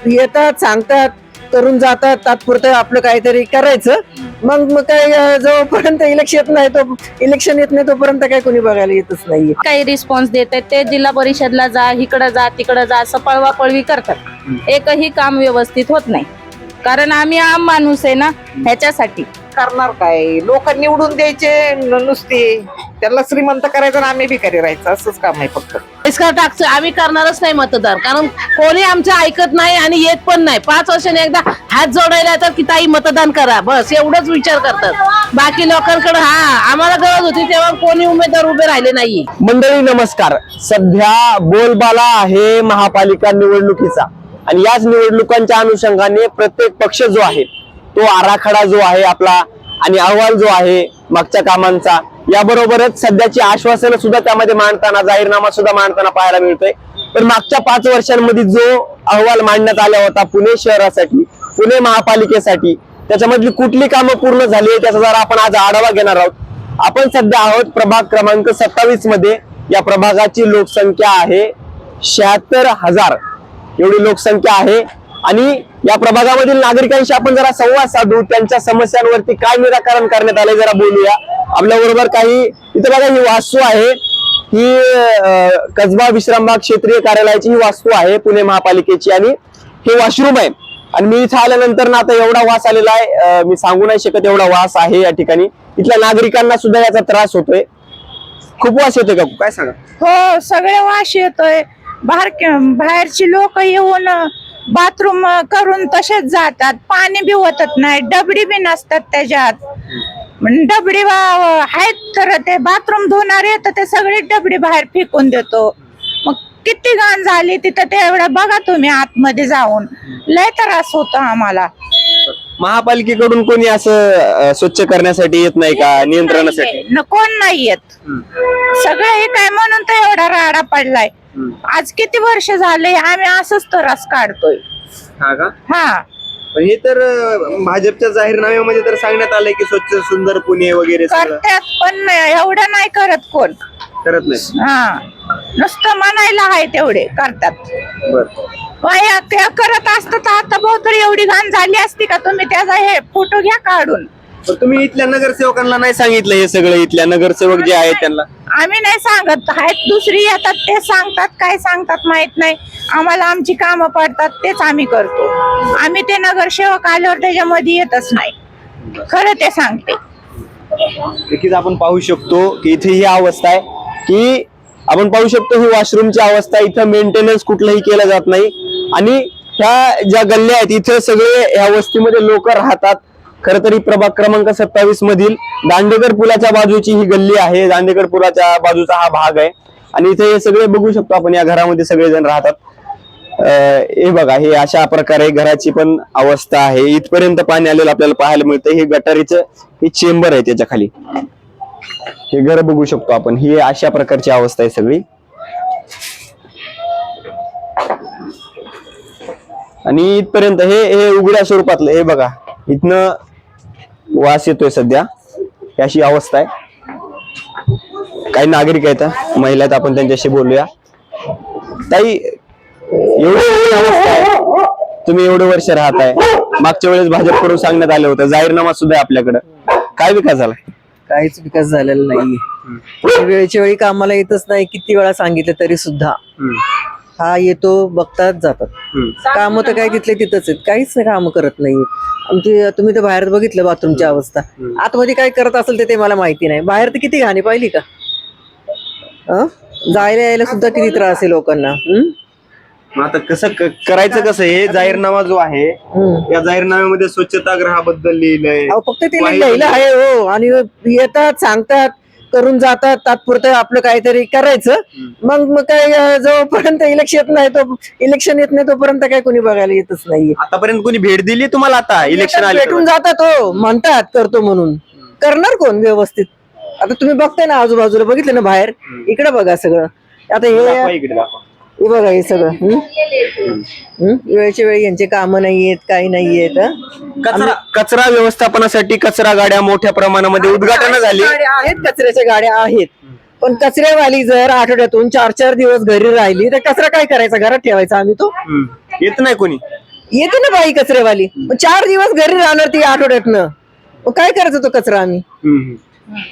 येतात सांगतात करून जातात तात्पुरतं आपलं काहीतरी करायचं मग काय जोपर्यंत इलेक्शन येत नाही तोपर्यंत काय कोणी बघायला येतच नाहीये. काही रिस्पॉन्स देत आहेत ते जिल्हा परिषदला जा इकडं जा तिकडं जा असं पळवापळवी करतात. एकही काम व्यवस्थित होत नाही कारण आम्ही आम माणूस आहे ना ह्याच्यासाठी. करणार काय लोक निवडून द्यायचे नुसते त्यांना श्रीमंत करायचं आणि आम्ही भिकारी राहायचं असंच काम आहे फक्त. बहिष्कार टाकचं आम्ही करणारच नाही मतदार कारण कोणी आमचं ऐकत नाही आणि येत पण नाही. 5 वर्षांनी एकदा हात जोडायला येतात की ताई मतदान करा बस एवढंच विचार करतात. बाकी लोकांकडे आम्हाला गरज होती तेव्हा कोणी उमेदवार उभे राहिले नाही. मंडळी नमस्कार. सध्या बोलबाला आहे महापालिका निवडणुकीचा आणि याच निवडणुकांच्या अनुषंगाने प्रत्येक पक्ष जो आहे तो आराखडा जो आहे आपला आणि अहवाल जो आहे मागच्या कामांचा याबरोबरच सध्याची आश्वासनं सुद्धा त्यामध्ये मांडताना जाहीरनामा सुद्धा मांडताना पाहायला मिळतोय. पण मागच्या 5 वर्षांमध्ये जो अहवाल मांडण्यात आला होता पुणे शहरासाठी पुणे महापालिकेसाठी त्याच्यामधली कुठली कामं पूर्ण झाली त्याचा जरा आपण आज आढावा घेणार आहोत. आपण सध्या आहोत प्रभाग क्रमांक 27 मध्ये. या प्रभागाची लोकसंख्या आहे 76,000 एवढी लोकसंख्या आहे आणि या प्रभागामधील नागरिकांशी आपण जरा संवाद साधू त्यांच्या समस्यांवरती काय निराकरण करण्यात आले जरा बोलूया. आपल्या बरोबर काही इथे बघा ही वास्तू आहे ही कसबा विश्रामबाग क्षेत्रीय कार्यालयाची ही वास्तू आहे पुणे महापालिकेची आणि हे वॉशरूम आहे. आणि मी इथे आल्यानंतर ना आता एवढा वास आलेला आहे मी सांगू नाही शकत एवढा वास आहे या ठिकाणी. इथल्या नागरिकांना सुद्धा याचा त्रास होतोय. खूप वास येतोय का काय सांगा? हो सगळे वास येतोय. बाहेरची लोक येऊन बाथरूम करून तसेच जातात. पाणी बी ओतत नाही डबडी बी नसतात त्याच्यात. डबडी आहेत तर ते बाथरूम धुणारे तर ते सगळे डबडी बाहेर फेकून देतो. मग किती घाण झाली तिथं ते एवढं बघा तुम्ही आतमध्ये जाऊन लय त्रास होतो आम्हाला. महापालिकेकडून कोणी असं स्वच्छ करण्यासाठी येत नाही का नियंत्रणासाठी? कोण नाही येत. सगळं हे काय म्हणून तर एवढा राडा पडलाय. आज किती वर्ष झाले आम्ही असंच त्रास काढतोय. हा पण हे तर भाजपच्या जाहीरनाम्यामध्ये तर सांगण्यात आलंय की स्वच्छ सुंदर पुणे वगैरे करतात पण एवढं नाही करत कोण. करत नाही. हा नुसतं म्हणायला आहे तेवढे करतात. ते करत असतं तर आता बहुत एवढी घाण झाली असती का. तुम्ही त्याचा हे फोटो घ्या काढून. तुम्ही इथल्या नगरसेवकांना नाही सांगितलं हे सगळं? इथल्या नगरसेवक जे आहेत त्यांना आम्ही नाही सांगत आहेत दुसरी येतात ते सांगतात काय सांगतात माहित नाही. आम्हाला आमची कामं पडतात तेच आम्ही करतो. आम्ही ते नगरसेवक आल्यावर त्याच्यामध्ये येतच नाही खरं ते सांगते. नक्कीच आपण पाहू शकतो की इथे ही अवस्था आहे की आपण पाहू शकतो ही वॉशरूमची अवस्था. इथं मेंटेनन्स कुठलंही केलं जात नाही आणि ह्या ज्या गल्ल्या आहेत इथे सगळे ह्या वस्तीमध्ये लोक राहतात. खरं तरी प्रभाग क्रमांक 27 मधील दांडेकर पुलाच्या बाजूची ही गल्ली आहे. दांडेकर पुलाच्या बाजूचा हा भाग आहे आणि इथे हे सगळे बघू शकतो आपण या घरामध्ये सगळेजण राहतात. हे बघा हे अशा प्रकारे घराची पण अवस्था आहे. इथपर्यंत पाणी आलेलं आपल्याला पाहायला मिळतं. हे गटारीचं हे चेंबर आहे त्याच्या खाली हे घर बघू शकतो आपण. ही अशा प्रकारची अवस्था आहे सगळी आणि इथपर्यंत हे उघड्या स्वरूपातलं हे बघा इथनं वास येतोय सध्या. अशी अवस्था आहे. काही नागरिक आहेत महिला आहेत आपण त्यांच्याशी बोलूया. ताई एवढी अवस्था आहे तुम्ही एवढे वर्ष राहताय. मागच्या वेळेस भाजपकडून सांगण्यात आलं होतं जाहीरनामा सुद्धा आहे आपल्याकडं. काय विकास झाला? काहीच विकास झालेला नाहीये. वेळच्या वेळी कामाला येतच नाही. किती वेळा सांगितलं तरी सुद्धा हा येतो बघतात जातात. काम तर काय तिथले तिथंच आहेत. काहीच काम करत नाही. आमची तुम्ही तर बाहेर बघितलं बाथरूमची अवस्था. आतमध्ये काय करत असेल ते मला माहिती नाही. बाहेर तर किती घाणी पाहिली का. जायला यायला सुद्धा किती त्रास आहे लोकांना. आता कसं करायचं कसं? हे जाहीरनामा जो आहे या जाहीरनाम्यामध्ये स्वच्छतागृहाबद्दल लिहिलंय. फक्त ते लिहिलं आहे हो. आणि येतात सांगतात करून जातात तात्पुरतं आपलं काहीतरी करायचं मग काय जोपर्यंत इलेक्शन येत नाही तोपर्यंत काय कोणी बघायला येतच नाहीये. आतापर्यंत कोणी भेट दिली तुम्हाला? आता इलेक्शन आले भेटून जातात हो म्हणतात करतो म्हणून. करणार कोण व्यवस्थित? आता तुम्ही बघताय ना आजूबाजूला बघितलं ना बाहेर इकडे बघा सगळं. आता हे बघा हे सगळं वेळच्या वेळी यांचे काम नाहीयेत काही नाहीयेत. कचरा व्यवस्थापनासाठी कचरा गाड्या मोठ्या प्रमाणामध्ये उद्घाटन झाली आहेत. कचऱ्याच्या गाड्या आहेत पण कचऱ्यावाली जर आठवड्यातून 4-4 दिवस घरी राहिली तर कचरा काय करायचा? घरात ठेवायचा आम्ही तो? येत नाही कोणी. येते ना बाई कचरेवाली, मग 4 दिवस घरी राहणार ती आठवड्यातनं, मग काय करायचं तो कचरा आम्ही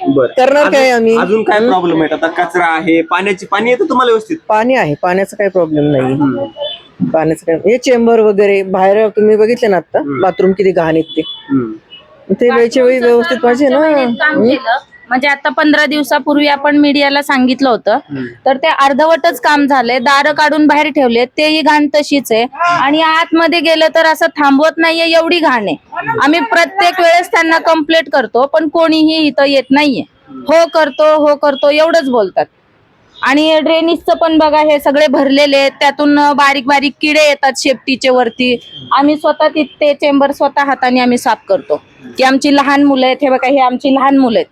बरं करणार काय आम्ही? अजून काय प्रॉब्लेम आहे? आता कचरा आहे, पाणी येतं तुम्हाला व्यवस्थित? पाणी आहे, पाण्याचा काही प्रॉब्लेम नाही. पाण्याचं काय, हे चेंबर वगैरे बाहेर तुम्ही बघितले ना आता, बाथरूम किती घाण येते, ते वेळच्या वेळी व्यवस्थित पाहिजे ना. काम केलं म्हणजे आता 15 दिवसापूर्वी आपण मीडियाला सांगितलं होतं, तर ते अर्धवटच काम झालंय. दारं काढून बाहेर ठेवले, तेही घाण तशीच आहे, आणि आतमध्ये गेलं तर असं थांबवत नाहीये, एवढी घाण आहे. आम्ही प्रत्येक वेळेस त्यांना कंप्लेंट करतो, पण कोणीही इथं येत नाहीये. हो करतो एवढंच बोलतात. आणि ड्रेनेजचं पण बघा, हे सगळे भरलेले आहेत, त्यातून बारीक बारीक किडे येतात शेपटीचे वरती. आम्ही स्वतः ते चेंबर स्वतः हाताने आम्ही साफ करतो, की आमची लहान मुलं आहेत, हे बघा हे आमची लहान मुलं आहेत,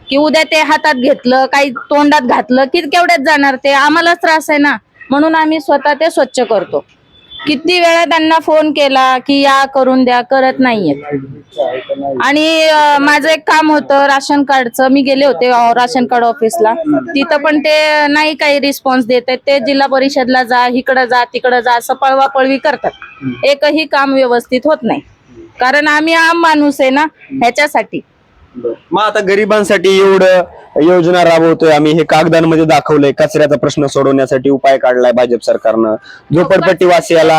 की उद्या ते हातात घेतलं, काही तोंडात घातलं की केवढ्यात जाणार, ते आम्हालाच त्रास आहे ना. म्हणून आम्ही स्वतः ते स्वच्छ करतो. किती वेळा त्यांना फोन केला की या करून द्या, करत नाहीयेत. आणि माझं एक काम होतं राशन कार्डचं, मी गेले होते राशन कार्ड ऑफिसला, तिथं पण ते नाही काही रिस्पॉन्स देत आहेत. ते जिल्हा परिषदला जा, इकडं जा तिकडं जा, असं पळवापळवी करतात. एकही काम व्यवस्थित होत नाही, कारण आम्ही आम माणूस आहे ना, ह्याच्यासाठी. मग आता गरिबांसाठी एवढं योजना राबवतोय आम्ही, हे कागदांमध्ये दाखवलंय. कचऱ्याचा प्रश्न सोडवण्यासाठी उपाय काढलाय भाजप सरकारनं. झोपडपट्टीवासियाला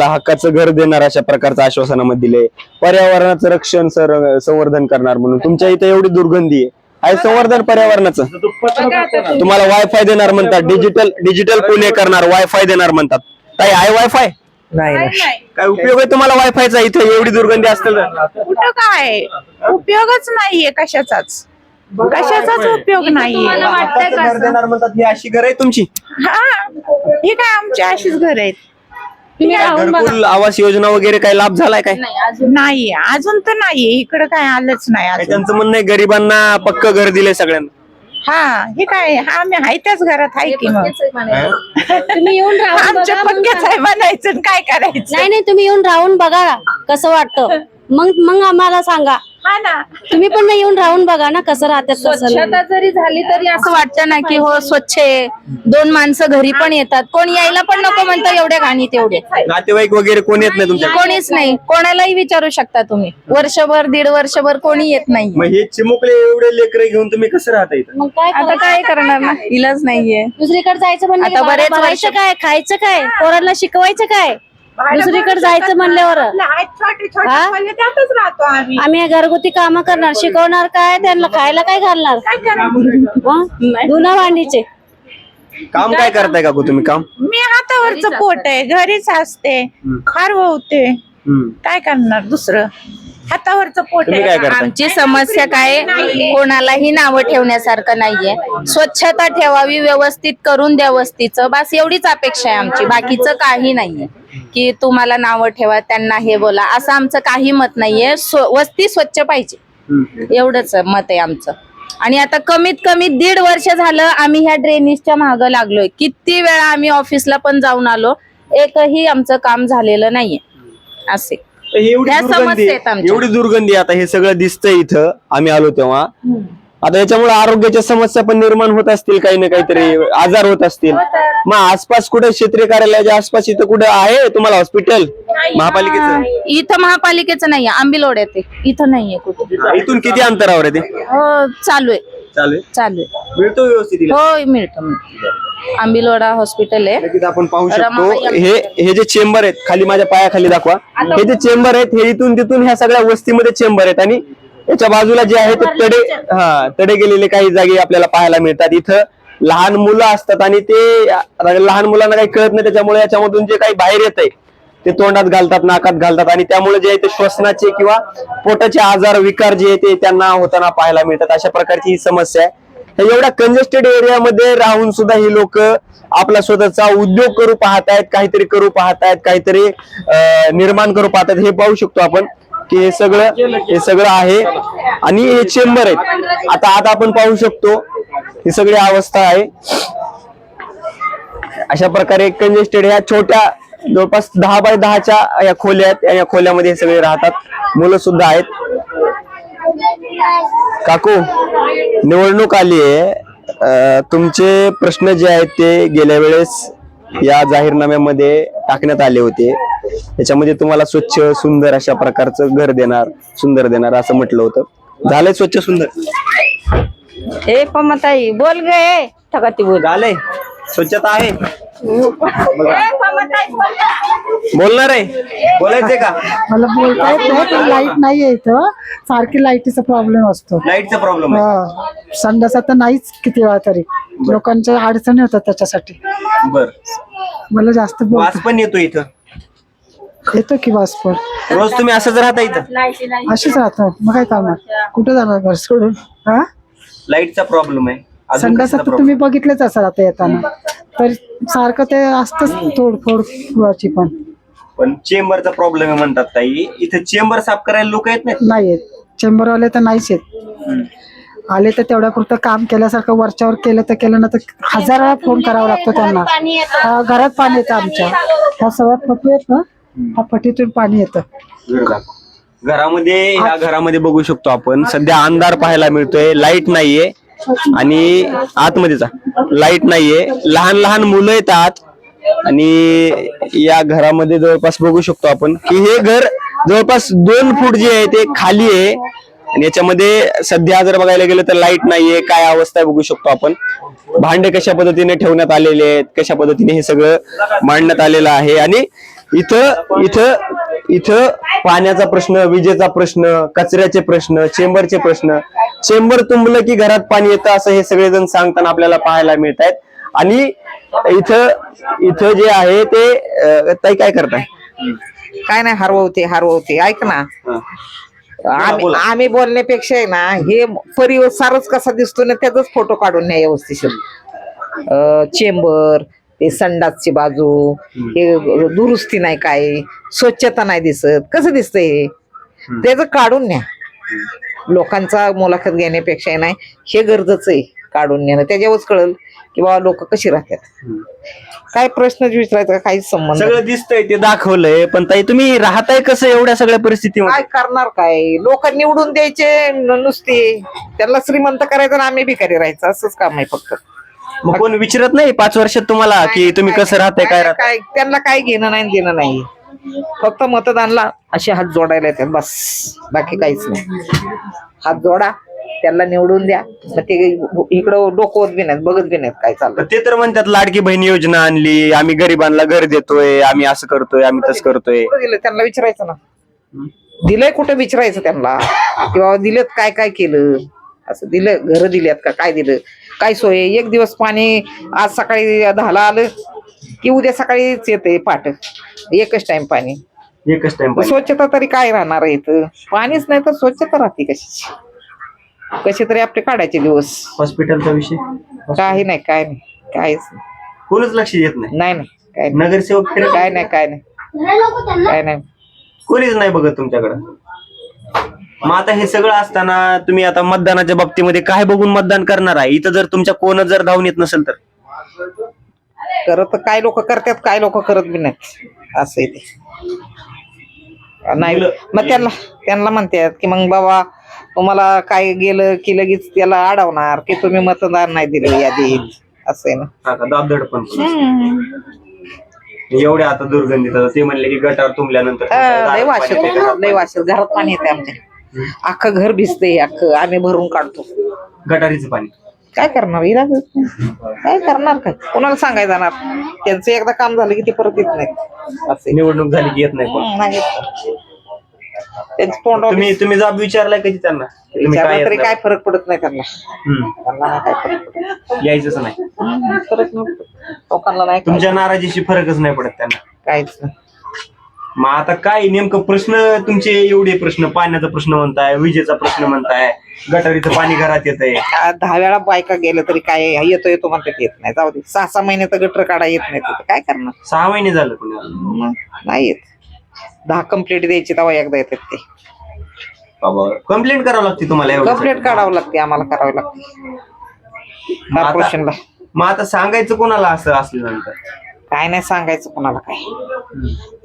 हक्काचं घर देणार अशा प्रकारचं आश्वासनामध्ये दिले. पर्यावरणाचं रक्षण संवर्धन करणार म्हणून. तुमच्या इथे एवढी दुर्गंधी आहे संवर्धन पर्यावरणाचं. तुम्हाला वायफाय देणार म्हणतात, डिजिटल पुणे करणार, वायफाय देणार म्हणतात. काय आहे वायफाय? नाही काय उपयोग आहे तुम्हाला वायफायचा इथे एवढी दुर्गंधी असते तर? कुठं काय उपयोगच नाहीये, कशाचाच उपयोग नाहीये. घर देणार म्हणतात, ही अशी घर आहे तुमची? हा, हे काय आमची अशीच घर आहेत. घरकुल आवास योजना वगैरे काय लाभ झालाय काय? नाही अजून तर नाहीये, इकडं काय आलंच नाही काय अजून. त्यांचं म्हणणं आहे गरिबांना पक्क घर दिले सगळ्यांना? हा, हे काय आम्ही हाय त्याच घरात आहे की मग. तुम्ही येऊन राहून आमच्या पक्क्याच आहे म्हणायचं आणि काय करायचं. नाही तुम्ही येऊन राहून बघा कसं वाटतं, मग आम्हाला सांगा. हा ना, तुम्ही पण येऊन राहून बघा ना कसं राहतात. स्वच्छता जरी झाली तरी असं वाटतं ना की हो स्वच्छ आहे. 2 माणसं घरी पण येतात, कोण यायला पण नको म्हणतं, एवढे घाणीत एवढे. नातेवाईक वगैरे कोण येत नाही तुमच्या? कोणीच नाही, कोणालाही विचारू शकता तुम्ही. वर्षभर 1.5 वर्षभर कोणी येत नाही. मग हे चिमुकले एवढे लेकरे घेऊन तुम्ही कसं राहता इथं? मग काय आता काय करणार ना, इलाज नाहीये. दुसरीकडे जायचं आता म्हणलं बरेच बघायचं वर्ष- काय, खायचं काय, पोरांना शिकवायचं काय, दुसरीकडे जायचं म्हणल्यावर छोटे छोटे हा? पल्ले त्यातच राहतो आम्ही. आम्ही घरगुती कामं करणार, शिकवणार काय, त्यांना खायला काय घालणार, धुणं भांडीचे. काम काय करताय का तुम्ही काम? मी हातावरचं पोट आहे, घरीच असते, फार होते, काय करणार दुसरं, हातावरचं पोट तुम्ही काय आहे. करताय? आमची समस्या काय, कोणालाही नावं ठेवण्यासारखं नाहीये. स्वच्छता ठेवावी, व्यवस्थित करून द्या वस्तीचं, बस एवढीच अपेक्षा आहे आमची. बाकीचं काही नाहीये की तुम्हाला नावं ठेवा, त्यांना हे बोला, असं आमचं काही मत नाहीये. वस्ती स्वच्छ पाहिजे, एवढंच मत आहे आमचं. आणि आता कमीत कमी 1.5 वर्ष झालं आम्ही ह्या ड्रेनेजच्या मागं लागलोय. किती वेळा आम्ही ऑफिसला पण जाऊन आलो, एकही आमचं काम झालेलं नाहीये. असे एवढी दुर्गंधी आता हे सगळं दिसतंय इथं आम्ही आलो तेव्हा. आता याच्यामुळे आरोग्याच्या समस्या पण निर्माण होत असतील, काही ना काहीतरी आजार होत असतील. मग आसपास कुठे क्षेत्रीय कार्यालयाच्या आसपास इथं कुठे आहे तुम्हाला हॉस्पिटल महापालिकेचं? इथं महापालिकेचं नाहीये, आंबिलोड येते, इथं नाहीये कुठे. इथून किती अंतरावर आहे ते? हो, चालू आहे. मिळतो व्यवस्थित? हो, मिळतो. आंबिलोडा हॉस्पिटल आहे. नक्कीच आपण पाहू शकतो हे जे चेंबर आहेत, खाली माझ्या पायाखाली दाखवा, हे जे चेंबर आहेत हे इथून तिथून ह्या सगळ्या वस्तीमध्ये चेंबर आहेत. आणि याच्या बाजूला जे आहे ते तडे गेलेले काही जागी आपल्याला पाहायला मिळतात. इथं लहान मुलं असतात आणि ते लहान मुलांना काही कळत नाही, त्याच्यामुळे याच्यामधून जे काही बाहेर येत आहे ते तोंडात घालतात, नाकात घालतात, आणि त्यामुळे जे आहे ते श्वसनाचे किंवा पोटाचे आजार, विकार जे आहे ते त्यांना होताना पाहायला मिळतात. अशा प्रकारची ही समस्या आहे. एवढ्या कंजेस्टेड एरियामध्ये राहून सुद्धा ही लोक आपला स्वतःचा उद्योग करू पाहतायत, काहीतरी करू पाहतायत, काहीतरी निर्माण करू पाहतायत. हे पाहू शकतो आपण की हे सगळं आहे. आणि हे चेंबर आहेत. आता आपण पाहू शकतो ही सगळी अवस्था आहे. अशा प्रकारे कंजेस्टेड ह्या छोट्या जवळपास 10 बाय 10च्या या खोल्या आहेत. या खोल्यामध्ये हे सगळे राहतात, मुलं सुद्धा आहेत. काकू, निवडणूक आली आहे, तुमचे प्रश्न जे आहेत ते गेल्या वेळेस या जाहीरनाम्यामध्ये टाकण्यात आले होते. त्याच्यामध्ये तुम्हाला स्वच्छ सुंदर अशा प्रकारचं घर देणार, सुंदर देणार असं म्हटलं होतं. झालंय स्वच्छ सुंदर? हे पमताई बोल गे ठकाती बोल. झालंय, स्वच्छता आहे? बोलणार आहे, बोलायचंय का? मला बोलता येत नाही पण लाईट नाहीये इथं. सारखी लाईटीचा प्रॉब्लेम असतो. लाईटचा प्रॉब्लेम आहे. संडासा तर नाहीच किती वेळा तरी. लोकांच्या अडचणी होतात त्याच्यासाठी. बर, मला जास्त वास पण येतो इथं. येतो की वास पण. रोज तुम्ही असंच राहता इथं? अशीच राहतो, मग काय करणार, कुठे जाणार घर सोडून. हा, लाईटचा प्रॉब्लेम आहे. अजून संडासा कशाचा तर तुम्ही बघितलेच असाल आता येताना. तर सारखं ते असतंच तोडफोड कुळाची पण. पण चेंबरचा प्रॉब्लेम आहे म्हणतात ताई. इथे चेंबर साफ करायला लोक येत नाहीत? नाही येत, चेंबरवाले तर नाहीच येत. आले तर तेवढ्या पुरतं काम केल्यासारखं वरच्यावर केलं तर केलं, ना तर 1000 वेळा फोन करावा लागतो त्यांना. घरात पाणी येतं आमच्या. ह्या सगळ्या फटी आहेत ना, ह्या फटीतून पाणी येतं. घरामध्ये, ह्या घरामध्ये बघू शकतो आपण सध्या अंधार पाहायला मिळतोय. लाईट नाहीये आणि आतमध्येचा लाईट नाहीये. लहान लहान मुलं येतात आणि या घरामध्ये जवळपास बघू शकतो आपण की हे घर जवळपास 2 फूट जे आहे ते खाली आहे. आणि याच्यामध्ये सध्या जर बघायला गेलं तर लाईट नाहीये. काय अवस्था आहे बघू शकतो आपण. भांडे कशा पद्धतीने ठेवण्यात आलेले आहेत, कशा पद्धतीने हे सगळं मांडण्यात आलेलं आहे. आणि इथं इथं इथं पाण्याचा प्रश्न, विजेचा प्रश्न, कचऱ्याचे प्रश्न, चेंबरचे प्रश्न. चेंबर तुंबलं की घरात पाणी येतं असं हे सगळेजण सांगताना आपल्याला पाहायला मिळत आहेत. आणि इथं जे आहे ते ताई काय करताय? काय नाही, हरवते. ऐक ना, आम्ही बोलण्यापेक्षा आहे ना, हे परिवारच कसा दिसतो ना त्याचाच फोटो काढून न्या व्यवस्थित. चेंबर, ते संडासची बाजू, हे दुरुस्ती नाही, काय स्वच्छता नाही दिसत, कसं दिसतंय हे, त्याचं काढून न्या. लोकांचा मुलाखत घेण्यापेक्षा नाही, हे गरजेचं आहे काढून नेणं. त्याच्यावरच कळलं की बाबा लोक कशी राहतात. काय प्रश्न विचारायचा काहीच संबंध. सगळं दिसतंय, ते दाखवलंय. पण ताई तुम्ही राहताय कसं एवढ्या सगळ्या परिस्थितीमध्ये? काय करणार, काय लोक निवडून द्यायचे नुसते, त्यांना श्रीमंत करायचं आणि आम्ही भिकारी राहायचं, असंच काम आहे फक्त. मग कोण विचारत नाही 5 वर्षात तुम्हाला की तुम्ही कसं राहताय, काय राहताय? त्यांना काय घेणं नाही देणं नाही. फक्त मतदानला असे हात जोडायला येतात बस, बाकी काहीच नाही. हात जोडा, त्यांना निवडून द्या. मग ते इकडं डोकवत बी नाहीत, बघत बी नाहीत काय चाललं. ते तर म्हणतात लाडकी बहीण योजना आणली, आम्ही गरिबांना घर देतोय, आम्ही असं करतोय, आम्ही तसं करतोय. दिलं त्यांना विचारायचं ना, दिलंय कुठे विचारायचं त्यांना, किंवा दिलेत काय काय केलं, असं दिलं, घर दिल्यात का, काय दिलं, काय सोय. एक दिवस पाणी आज सकाळी 10ला आलं की उद्या सकाळीच येते पाठ, एकच टाइम पाणी. एकच टाइम. स्वच्छता तरी काय राहणार आहे इथं? पाणीच नाही तर स्वच्छता राहते कशी? कसे तरी आपले काढायचे दिवस. हॉस्पिटलचा विषय काही नाही, काय नाही, काहीच नाही. कोणच लक्ष देत नाही. नाही नाही, काय नगरसेवक काय नाही, काय नाही, कोणीच नाही बघत तुमच्याकडं. मग आता हे सगळं असताना तुम्ही आता मतदानाच्या बाबतीमध्ये काय बघून मतदान करणार आहे? इथं जर तुमच्या कोणच जर धावून येत नसेल तर? करत काय लोक करतात, काय लोक करत बी नाहीत, असं आहे ते. नाही मग त्यांना म्हणतात की मग बाबा तुम्हाला काय गेलं की लगेच त्याला अडवणार की तुम्ही मतदान नाही दिलं यादीत, असं आहे ना. दाबदड पण एवढे आता दुर्गंधीत. ते म्हणले की गटार तुंबल्यानंतर लय वाशेल घरात पाणी येते आमच्या. अख्खं घर भिजते, अख्खं आम्ही भरून काढतो गटारीचं पाणी. काय करणार, इलाज काय करणार, काय कोणाला सांगायला जाणार. त्यांचं एकदा काम झालं की ते परत येत नाही, असं निवडणूक झाली की येत नाही कोण. नाही त्यांचं तोंड तुम्ही जाब विचारलाय कधी त्यांना? तरी काय फरक पडत नाही त्यांना नाही काय फरक पडत, यायचंच नाही फरक नाही लोकांना, नाही तुमच्या नाराजीशी फरकच नाही पडत त्यांना, काहीच नाही. मग आता काय नेमकं प्रश्न तुमचे एवढे प्रश्न? पाण्याचा प्रश्न म्हणताय, विजेचा प्रश्न म्हणताय, गटारीचं पाणी घरात येतंय. 10 वेळा बायका गेलं तरी काय येतो म्हणतात, येत नाही. जाऊ दे, 6 महिने तर गटर काढा येत नाही, काय करणार. 6 महिने झालं पुण्याला नाही येत. 10 कंप्लेंट द्यायची तेव्हा एकदा येतात ते. कंप्लेंट करावं लागते तुम्हाला? कंप्लेंट काढावं लागते, आम्हाला करावं लागते कॉर्पोरेशनला. मग आता सांगायचं कोणाला असं असल्यानंतर? काय नाही सांगायचं कोणाला, काय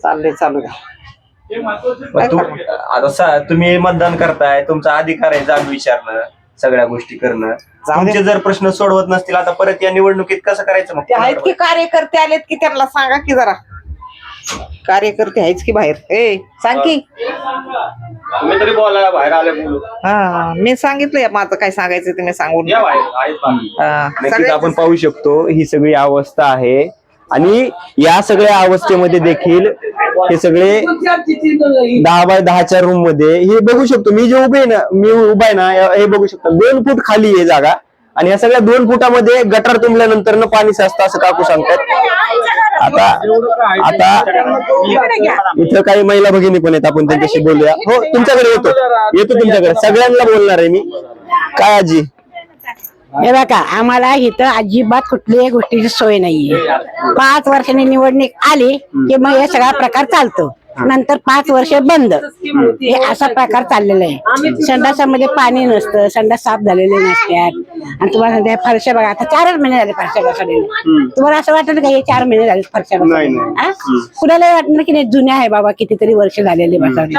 चाललंय चालू द्या. आता तुम्ही मतदान करताय, तुमचा अधिकार आहे जाब विचारणं. सगळ्या गोष्टी करणं. तुमचे जर प्रश्न सोडवत नसतील आता परत या निवडणुकीत कसं करायचं मग? ते आहेत की कार्यकर्ते आलेत की त्यांना सांगा की जरा. कार्यकर्ते आहेच की बाहेर. सांग की. तुम्ही तरी बोला, बाहेर आले बोलू. हा मी सांगितलंय माझं काय सांगायचं तुम्ही सांगून. नक्कीच आपण पाहू शकतो ही सगळी अवस्था आहे आणि या सगळ्या अवस्थेमध्ये देखील हे सगळे 10 बाय 10च्या रूम मध्ये हे बघू शकतो. मी जे उभा आहे ना हे बघू शकतो 2 फूट खाली आहे जागा आणि या सगळ्या 2 फुटामध्ये गटार तुंबल्यानंतर पाणी साचतं असं काकू सांगतात. आता इथं काही महिला भगिनी पण आहेत, आपण त्यांच्याशी बोलूया. हो तुमच्याकडे येतो तुमच्याकडे सगळ्यांना बोलणार आहे मी. काय आजी? हे बघा आम्हाला इथं अजिबात कुठल्याही गोष्टीची सोय नाहीये. 5 वर्षांनी निवडणूक आली की मग हे सगळा प्रकार चालतो, नंतर 5 वर्ष बंद. हे असा प्रकार चाललेला आहे. संडासामध्ये पाणी नसतं, संडास साफ झालेले नसतात आणि तुम्हाला सांगते फरशा बघा आता 4 महिने झाले फरशा बसवलेल्या. तुम्हाला असं वाटतं का हे 4 महिने झाले फरशा बसवलेल्या? कुणाला वाटणार की नाही जुन्या आहे बाबा कितीतरी वर्ष झालेले बसवले.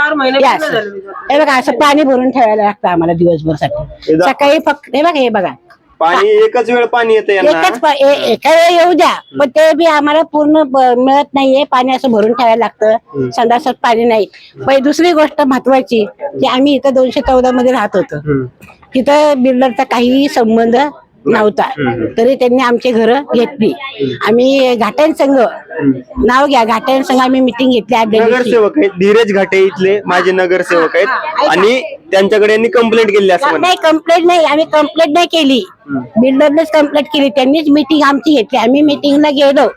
हे बघा असं पाणी भरून ठेवायला लागतं आम्हाला दिवसभर साठी. सकाळी फक्त हे बघा पाणी एकच वेळ पाणी येतं एका वेळी येऊ द्या पण ते बी आम्हाला पूर्ण मिळत नाहीये. पाणी असं भरून ठेवायला लागतं, संडासात पाणी नाही. पण दुसरी गोष्ट महत्वाची की आम्ही इथं 214 मध्ये राहत होतो. तिथं बिल्डरचा काहीही संबंध नव्हता तरी त्यांनी आमची घरं घेतली. आम्ही घाटन संघ नाव घ्या, घाटन संघ आम्ही मिटिंग घेतली. नगरसेवक आहेत धीरज घाटे इथले माझे नगरसेवक आहेत आणि त्यांच्याकडे यांनी कंप्लेंट केली असं नाही. कंप्लेंट नाही, आम्ही कंप्लेंट नाही केली, बिल्डरनेच कंप्लेंट केली. त्यांनीच मिटिंग आमची घेतली. आम्ही मिटिंगला गेलो.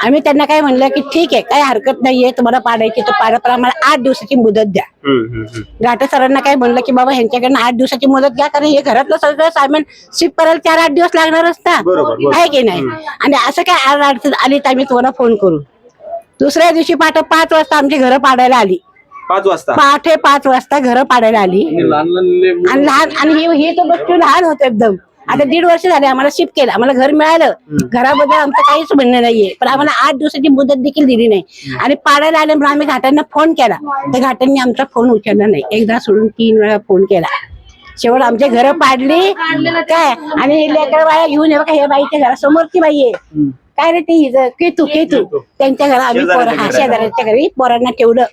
आम्ही त्यांना काय म्हणलं की ठीक आहे काही हरकत नाहीये, तुम्हाला पाडायची तर पाडा पण आम्हाला 8 दिवसाची मुदत द्या. घाटे सरांना काय म्हणलं की बाबा ह्यांच्याकडनं 8 दिवसाची मुदत घ्या कारण हे घरातलं सगळं सामान शिफ्ट करायला 4-8 दिवस लागणार असतात आहे की नाही. आणि असं काय अडचण आली तर आम्ही तुम्हाला फोन करू. दुसऱ्या दिवशी पहाटे 5 वाजता आमची घरं पाडायला आली. 5 वाजता पहाटे 5 वाजता घरं पाडायला आली आणि लहान आणि हे तर बच्चू लहान होतं एकदम. आता 1.5 वर्ष झाले आम्हाला शिफ्ट केलं, आम्हाला घर मिळालं. घराबद्दल आमचं काहीच म्हणणं नाहीये पण आम्हाला 8 दिवसाची मुदत देखील दिली नाही. आणि पाडायला आले म्हणून आम्ही घाटांना फोन केला तर घाटांनी आमचा फोन उचलला नाही. एकदा सोडून 3 वेळा फोन केला. शेवट आमचे घर पाडली काय आणि लेकर बाया घेऊन हे बघा हे बाईच्या घरासमोरची बाई आहे काय रे ते केतू त्यांच्या घरा आम्ही शेजाऱ्याच्या घरी पोरांना ठेवलं.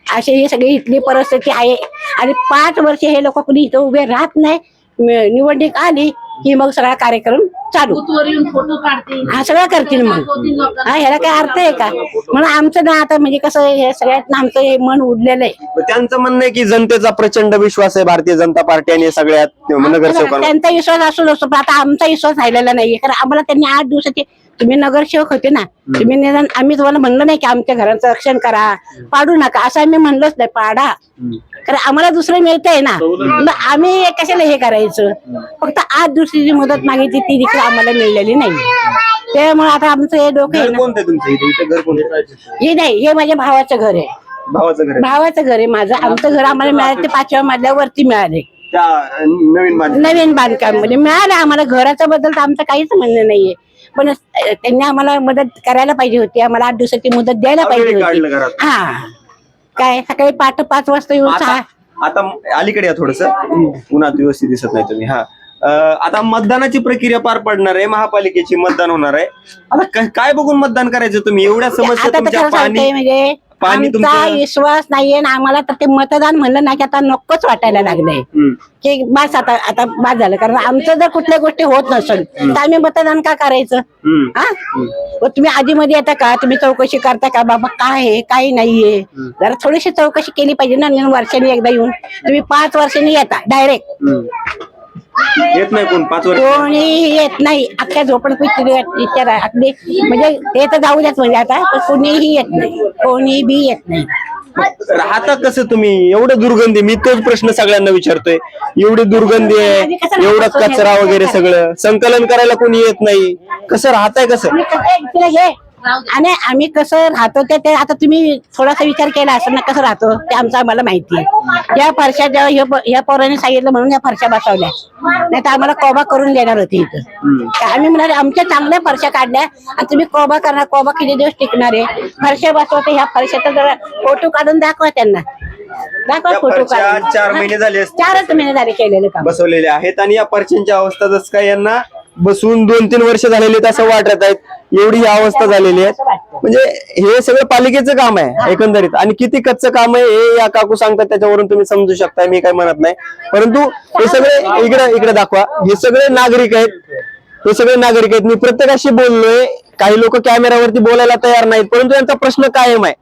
अशी ही सगळी इथली परिस्थिती आहे. आणि 5 वर्ष हे लोक कुणी इथं उभे राहत नाही. निवडणूक आली की मग सगळा कार्यक्रम चालू हा सगळं करतील. मग ह्याला काय अर्थ आहे का? म्हणून आमचं ना आता म्हणजे कसं हे सगळ्यात आमचं हे मन उडलेलं आहे. त्यांचं म्हणणं आहे की जनतेचा प्रचंड विश्वास आहे भारतीय जनता पार्टी आणि सगळ्यात नगरसेवकांना. त्यांचा विश्वास असू नसतो पण आता आमचा विश्वास राहिलेला नाहीये कारण आम्हाला त्यांनी 8 दिवसाचे तुम्ही नगरसेवक होते ना तुम्ही निदान आम्ही तुम्हाला म्हणलं नाही की आमच्या घराचं रक्षण करा पाडू नका असं आम्ही म्हणलोच नाही. पाडा कारण आम्हाला दुसरं मिळतंय ना मग आम्ही कशाला हे करायचं. फक्त 8 दिवसाची मुदत मागितली ती देखील आम्हाला मिळलेली नाही. त्यामुळे आता आमचं हे डोकं आहे ना हे नाही हे माझ्या भावाचं घर आहे. भावाचं घर आहे माझं. आमचं घर आम्हाला मिळालं ते 5व्या मजल्यावरती मिळाले नवीन बांधकाम मध्ये मिळालं आम्हाला. घराच्या बद्दल तर आमचं काहीच म्हणणं नाहीये पण त्यांनी आम्हाला मदत करायला पाहिजे होती. आम्हाला 8 दिवसाची मुदत द्यायला पाहिजे होती. हा काय सकाळी 5 वाजता येऊन आता अलीकडे या थोडस उन्हात व्यवस्थित दिसत नाही तुम्ही. आता मतदानाची प्रक्रिया पार पडणार आहे, महापालिकेची मतदान होणार आहे. आता काय बघून मतदान करायचं तुम्ही? एवढ्या समस्या तुमच्या म्हणजे आमचा विश्वास नाहीये ना आम्हाला तर ते मतदान म्हणलं ना की आता नकोच वाटायला लागलंय की बस आता बाद झालं. कारण आमचं जर कुठल्या गोष्टी होत नसेल तर आम्ही मतदान का करायचं? हा तुम्ही आधी मध्ये येता का? तुम्ही चौकशी करता का बाबा काय आहे काय नाहीये? जरा थोडीशी चौकशी केली पाहिजे ना. वर्षांनी एकदा येऊन तुम्ही 5 वर्षांनी येता डायरेक्ट येत नाही कोण 5 वर्ष कोणी येत नाही. अख्ख्या झोपडपट्टी विचारा अगदी म्हणजे ते तर जाऊ द्याच म्हणजे आता कोणीही येत नाही. कोणी बी येत नाही. राहता कसं तुम्ही? एवढं दुर्गंधी मी तोच प्रश्न सगळ्यांना विचारतोय. एवढी दुर्गंधी आहे एवढा कचरा वगैरे सगळं संकलन करायला कोणी येत नाही. कसं राहताय कसं? आणि आम्ही कसं राहतो ते आता तुम्ही थोडासा विचार केला असेल ना कसं राहतो ते आमचं आम्हाला माहिती आहे. या फरशा जेव्हा या पोराने सांगितलं म्हणून या फरशा बसवल्या नाही तर आम्हाला कोबा करून देणार होती इथं. आम्ही म्हणाले आमच्या चांगल्या फरशा काढल्या आणि तुम्ही कोबा करणार. कोबा किती दिवस टिकणार आहे? फरशा बसवते ह्या फरशाचा जरा फोटो काढून दाखवा त्यांना. दाखवा त्या फोटो परच्या काढून. 4 महिने झाले असतील 4च महिने झाले केलेलं काम. बसवलेले आहेत आणि या परच्यांची अवस्था जसं काय यांना बसून 2-3 वर्ष झालेली आहेत असं वाटत आहेत, एवढी ही अवस्था झालेली आहे. म्हणजे हे सगळं पालिकेचं काम आहे एकंदरीत, आणि किती कच्चं काम आहे हे या काकू सांगतात, त्याच्यावरून तुम्ही समजू शकता, मी काय म्हणत नाही. परंतु हे सगळे इकडे दाखवा, हे सगळे नागरिक आहेत, हे सगळे नागरिक आहेत. मी प्रत्येकाशी बोललोय, काही लोक कॅमेऱ्यावरती बोलायला तयार नाहीत, परंतु यांचा प्रश्न कायम आहे.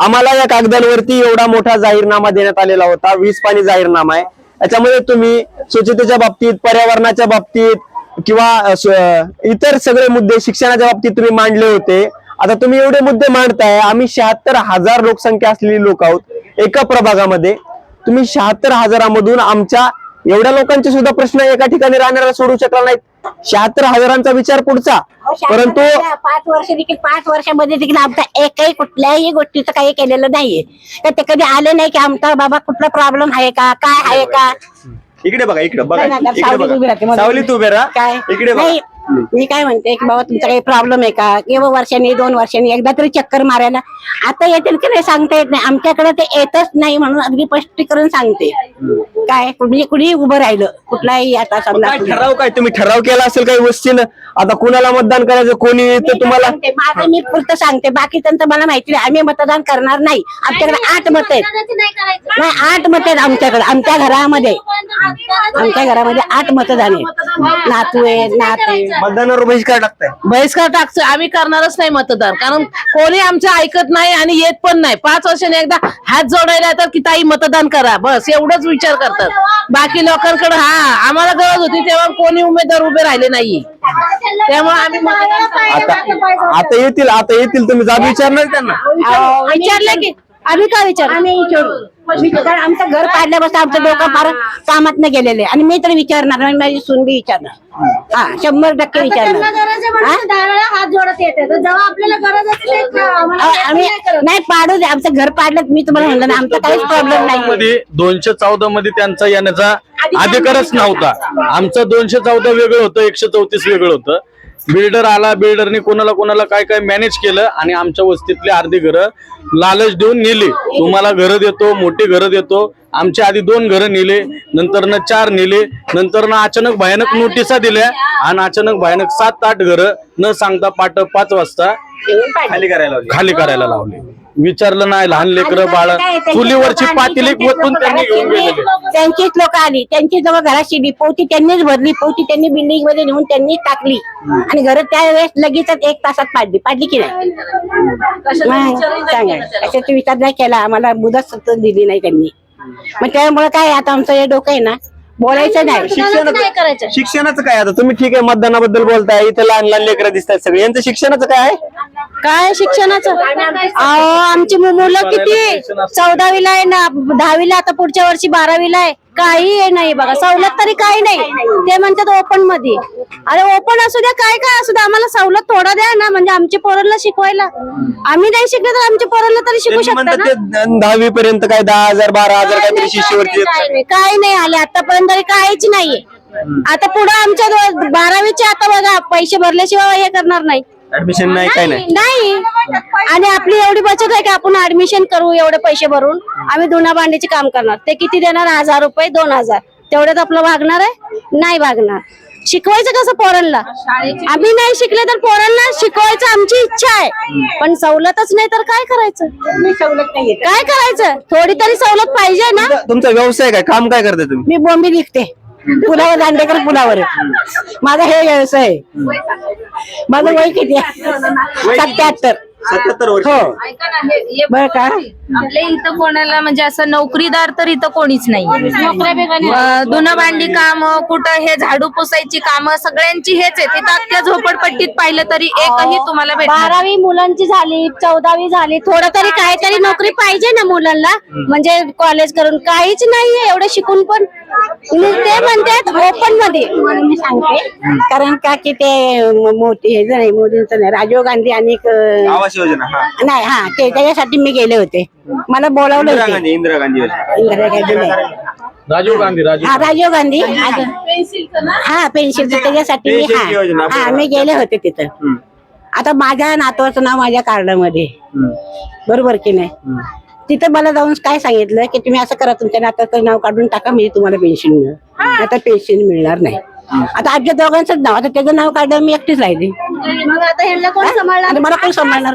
आम्हाला या कागदांवरती एवढा मोठा जाहीरनामा देण्यात आलेला होता, 20 पानी जाहीरनामा आहे. याच्यामध्ये तुम्ही स्वच्छतेच्या बाबतीत, पर्यावरणाच्या बाबतीत किंवा इतर सगळे मुद्दे, शिक्षणाच्या बाबतीत तुम्ही मांडले होते. आता तुम्ही एवढे मुद्दे मांडताय, आम्ही 76,000 लोकसंख्या असलेली लोक आहोत एका प्रभागामध्ये. तुम्ही 76,000मधून आमच्या एवढ्या लोकांचे सुद्धा प्रश्न एका ठिकाणी राहणारा सोडू शकला नाहीत. 76,000चा विचार पुढचा, परंतु 5 वर्ष देखील 5 वर्षामध्ये देखील आमचा एकही कुठल्याही गोष्टीचं काही केलेलं नाहीये. तर ते कधी आले नाही की आमचा बाबा कुठला प्रॉब्लेम आहे का, काय आहे का. इकडे बघा, इकडे बघा, नाही, नाही, इकडे सावलीत उभी राहते बघा, म्हणून. सावलीत उभे राहा, काय इकडे बघा. नाही, मी काय म्हणते की बाबा तुमचा काही प्रॉब्लेम आहे का, किंवा वर्षांनी 2 वर्षांनी एकदा तरी चक्कर मारायला आता येतील की नाही सांगता येत नाही. आमच्याकडे ते येतच नाही म्हणून अगदी स्पष्टीकरण सांगते. काय कुणी उभं राहिलं कुठलाही आता समजा काय ठराव, काय तुम्ही ठराव केला असेल काही गोष्टीनं, आता कुणाला मतदान करायचं, कोणी तर तुम्हाला सांगते, माझं मी पुरतं सांगते, बाकी त्यांचं मला माहिती नाही. आम्ही मतदान करणार नाही. आमच्याकडे 8 मत आहेत, नाही 8 मत आहेत आमच्याकडे. आमच्या घरामध्ये 8 मतदान आहेत. नातू आहे, नात आहे. मतदानावर बहिष्कार टाकताय. बहिष्कार टाकतो, आम्ही करणारच नाही मतदान, कारण कोणी आमचं ऐकत नाही आणि येत पण नाही. 5 वर्षांनी एकदा हात जोडायला तर की ताई मतदान करा, बस एवढंच विचार करतात. बाकी लोकांकडे आम्हाला गरज होती तेव्हा कोणी उमेदवार उभे राहिले नाही, त्यामुळे आम्ही आता येतील तुम्ही जाब विचारणार त्यांना. विचारलं की आम्ही काय विचार आम्ही विचारू. आमचं घर पाडल्यापासून आमचं डोकं फार कामात नाही गेलेले, आणि मी तर विचारणार, आणि माझी सून बी विचारणार. 100% विचारणार. हात जोडत येते तर जेव्हा आपल्याला गरज असते आम्ही नाही पाडू दे, आमचं घर पाडलं मी तुम्हाला म्हणलं ना, आमचा काहीच प्रॉब्लेम नाही. 214 मध्ये त्यांचा येण्याचा अधिकारच नव्हता. आमचं 214 वेगळं होतं, 134 वेगळं होतं. बिल्डर आला, बिल्डरने कोणाला काय मॅनेज केलं आणि आमच्या वस्तीतली अर्धी घरं लालच देऊन नेली. तुम्हाला घरं देतो, मोठी घरं देतो. आमच्या आधी 2 घरं नेले, नंतर 4 नेले, नंतर अचानक भयानक नोटिसा दिल्या आणि अचानक भयानक 7-8 घरं न सांगता 5 वाजता खाली करायला लावले. विचारलं नाही, लहान लेकरं बाळ चुलीवरची पातेली ओतून त्यांनी घेऊन गेलेले. त्यांचीच लोक आली, त्यांची जवळ घराची पोती त्यांनीच भरली, पोती त्यांनी बिल्डिंग मध्ये नेऊन त्यांनी टाकली आणि घर त्यावेळेस लगेचच 1 तासात पाडली की नाही. सांगा कशाचा विचार नाही केला, आम्हाला मुदत दिली नाही त्यांनी. मग त्यामुळे काय आता आमचं हे डोकं आहे ना, बोलायचं नाही. शिक्षणाचं काय, आता तुम्ही ठीक आहे मतदानाबद्दल बोलताय, इथे लहान लेकरं दिसतात सगळे, यांचं शिक्षणाचं काय आहे? काय शिक्षणाचं आमची मुलं किती 14वीला आहे ना, 10वीला, आता पुढच्या वर्षी 12वीला आहे. काही नाही बघा, सवलत तरी काही नाही. ते म्हणतात ओपन मध्ये. अरे ओपन असू द्या, काय असू द्या, आम्हाला सवलत थोडा द्या ना, म्हणजे आमच्या पोरांना शिकवायला. आम्ही नाही शिकले तर आमच्या पोरांना तरी शिकू शकतात ना. 10वी पर्यंत काय 10,000 12,000 काहीतरी शिष्यवृत्ती काय नाही आले आतापर्यंत, तरी काहीच नाहीये. आता पुढे आमच्या 12वीचे आता बघा पैसे भरल्याशिवाय हे करणार नाही, ऍडमिशन नाही, काय नाही. आणि आपली एवढी बचत आहे की आपण ऍडमिशन करू एवढे पैसे भरून. आम्ही धुना भांडीचे काम करणार, ते किती देणार? 1000 रुपये, 2000. तेवढ्यात आपलं भागणार आहे? नाही भागणार. शिकवायचं कसं पोरांना? आम्ही नाही शिकले तर पोरांना शिकवायचं आमची इच्छा आहे, पण सवलतच नाही तर काय करायचं? सवलत नाहीये. काय करायचं? थोडी तरी सवलत पाहिजे ना. तुमचा व्यवसाय काय, काम काय करता तुम्ही? मी बोंबी विकते पुलावर, दांडेकर पुलावर. माझा हे व्यवसाय आहे. माझं वय किती आहे? 77 वर्ष. हो. ऐका ना, हे बरं का? आपल्या इथं कोणाला म्हणजे असं नोकरीदार तर इथं कोणीच नाही. धुणं भांडी काम, कुठं हे झाडू पुसायची कामं सगळ्यांची हेच आहे. तिथं अख्ख्या झोपडपट्टीत पाहिलं तरी एकही तुम्हाला भेटणार 12वी मुलांची झाली, 14वी झाली, थोडं तरी काहीतरी नोकरी पाहिजे ना मुलांना. म्हणजे कॉलेज करून काहीच नाहीये, एवढं शिकून पण ते म्हणतात ओपन मध्ये. मी सांगते, कारण का की ते मोठी हे नाही, मोदींचं नाही, राजीव गांधी आणि आवास योजना. नाही ते त्याच्यासाठी मी गेले होते. मला बोलावलं होते. इंदिरा गांधी योजना. राजीव गांधी राजीव गांधी पेन्सिल, त्याच्यासाठी मी गेले होते तिथं. आता माझ्या नातवाचं नाव माझ्या कार्डामध्ये, बरोबर की नाही? तिथे मला जाऊन काय सांगितलं की तुम्ही असं करा, तुमच्या नात्याचं नाव काढून टाका, म्हणजे तुम्हाला पेन्शन मिळेल. आता पेन्शन मिळणार नाही. आता आमच्या दोघांचंच नाव, आता त्याचं नाव काढलं, मी एकटीच राहिली. मग आता ह्यांना कोण सांभाळणार? आणि मला कोण सांभाळणार?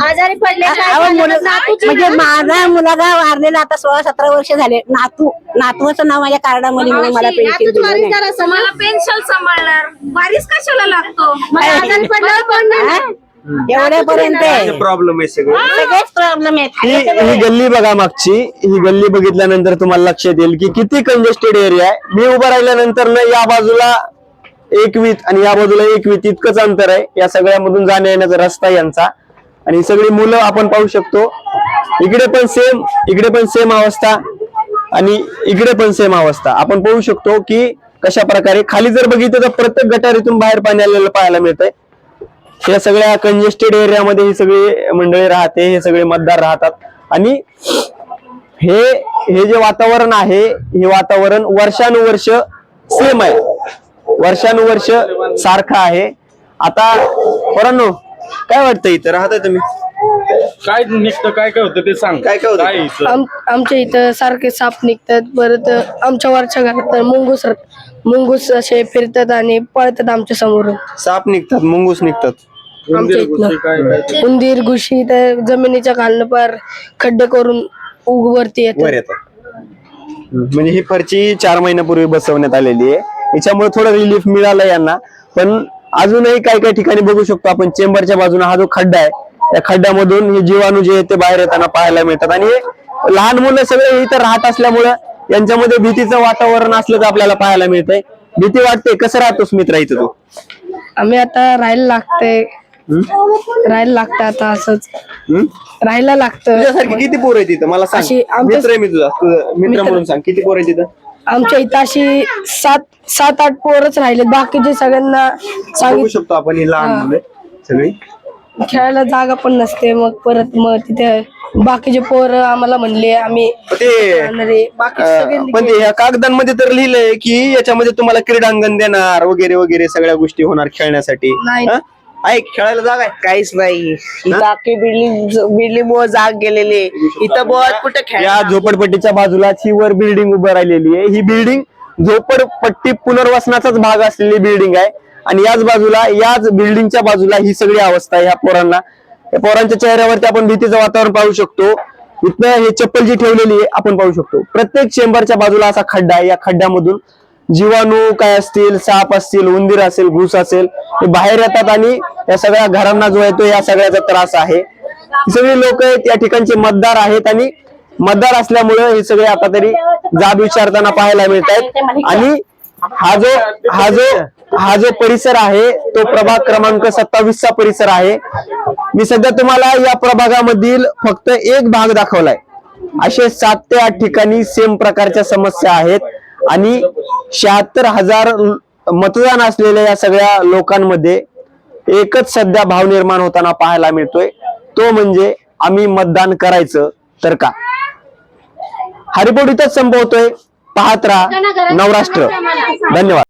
आजारी पडले अहो, म्हणजे माझा मुलगा वारलेला आता 16-17 वर्ष झाले. नातवाचं नाव माझ्या कार्डामध्ये, म्हणून मला पेन्शन दिलं नाही. मला पेन्शन सांभाळणार, वारीस कशाला लागतो? आजारी पडल्यावर कोण देणार? एवढ्यापर्यंत आहे. प्रॉब्लेम आहे सगळे. सगळेच प्रॉब्लेम आहेत. ही गल्ली बघा मागची, ही गल्ली बघितल्यानंतर तुम्हाला लक्षात येईल की किती कंजेस्टेड एरिया आहे. मी उभं राहिल्यानंतर ना या बाजूला 1 वीत आणि या बाजूला 1 वीत इतकंच अंतर आहे. या सगळ्यामधून जाण्या येण्याचा रस्ता यांचा, आणि सगळी मुलं आपण पाहू शकतो. इकडे पण सेम अवस्था, आणि इकडे पण सेम अवस्था आपण पाहू शकतो की कशा प्रकारे खाली जर बघितलं तर प्रत्येक गटारीतून बाहेर पाणी आलेलं पाहायला मिळतंय. या सगळ्या कंजेस्टेड एरियामध्ये ही सगळी मंडळी राहते, हे सगळे मतदार राहतात. आणि हे जे वातावरण आहे, हे वातावरण वर्षानुवर्ष सेम आहे, वर्षानुवर्ष सारखं आहे. आता पोरांनो, काय वाटतं इथं राहताय तुम्ही? काय निघतं, काय काय होतं ते सांग. काय काय होतं? काय इथं? आमच्या इथं सारखे साप निघतात. परत आमच्या वरच्या घरात तर मुंगूस असे फिरतात आणि पळतात आमच्या समोरून. साप निघतात, मुंगूस निघतात. आमच्या काय उंदीर घुशी तर जमिनीच्या खालनं पार खड्डे करून वरती वर येतात. येतात. म्हणजे ही फरची 4 महिन्यापूर्वी बसवण्यात आलेली आहे. याच्यामुळे थोडं रिलीफ मिळालं यांना. पण अजूनही काही ठिकाणी बघू शकतो आपण, चेंबरच्या बाजूने हा जो खड्डा आहे, त्या खड्ड्यामधून हे जीवाणू जे आहेत ते बाहेर येताना पाहायला मिळतात. आणि हे लहान मुलं सगळे इथं राहत असल्यामुळे यांच्यामध्ये भीतीचं वातावरण असल्याचं आपल्याला पाहायला मिळतंय. भीती वाटते. कसं राहतोस मित्र इथं तू? आम्ही आता राहायला लागतं आता असंच राहायला लागतं. तुझ्यासारखी किती पोरं आहेत तिथं मला सांग. अशी आमच्या- मित्र आहे मी तुझा, मित्र म्हणून सांग किती पोरं आहेत तिथं? आमच्या इथं अशी 7-8 पोरच राहिले, बाकीचे सगळ्यांना बघू शकतो आपण ही लहान मुलं सगळी. खेळायला जागा पण नसते. मग तिथे बाकीचे पोरं आम्हाला म्हणले आम्ही बाकी सगळे पण ते ह्या कागदांमध्ये तर लिहिलंय की याच्यामध्ये तुम्हाला क्रीडांगण देणार वगैरे वगैरे सगळ्या गोष्टी होणार खेळण्यासाठी. नाही. हा? आहे खेळायला जागा आहे? काहीच नाही. इथं अख्खी बिल्डिंग मुळे जाग गेलेली. इथं बहुत कुठे खेळ. या झोपडपट्टीच्या बाजूलाच ही वर बिल्डिंग उभं राहिलेली आहे. ही बिल्डिंग झोपडपट्टी पुनर्वसनाचाच भाग असलेली बिल्डिंग आहे. आणि याच बिल्डिंगच्या बाजूला ही सगळी अवस्था आहे. ह्या पोरांना, या पोरांच्या चेहऱ्यावरती आपण भीतीचं वातावरण पाहू शकतो. इथं हे चप्पल जी ठेवलेली आहे आपण पाहू शकतो. प्रत्येक चेंबरच्या बाजूला असा खड्डा आहे. या खड्ड्यामधून जीवाणू काय असतील, साप असतील, उंदीर असेल, घुस असेल, हे बाहेर येतात आणि या सगळ्या घरांना जो येतो या सगळ्याचा त्रास आहे. ही सगळी लोक आहेत या ठिकाणचे मतदार आहेत, आणि मतदार असल्यामुळे हे सगळे आता तरी जाब विचारताना पाहायला मिळत आहेत. आणि हा जो परिसर आहे तो प्रभाग क्रमांक 27 चा परिसर आहे. मी सध्या तुम्हाला या प्रभागामधील फक्त एक भाग दाखवलाय. असे 7 ते 8 ठिकाणी सेम प्रकारच्या समस्या आहेत. आणि 76,000 मतदान असलेल्या या सगळ्या लोकांमध्ये एकच सध्या भाव निर्माण होताना पाहायला मिळतोय, तो म्हणजे आम्ही मतदान करायचं तर का. हा रिपोर्ट इथंच संपवतोय. पाहत राहा नवराष्ट्र. धन्यवाद.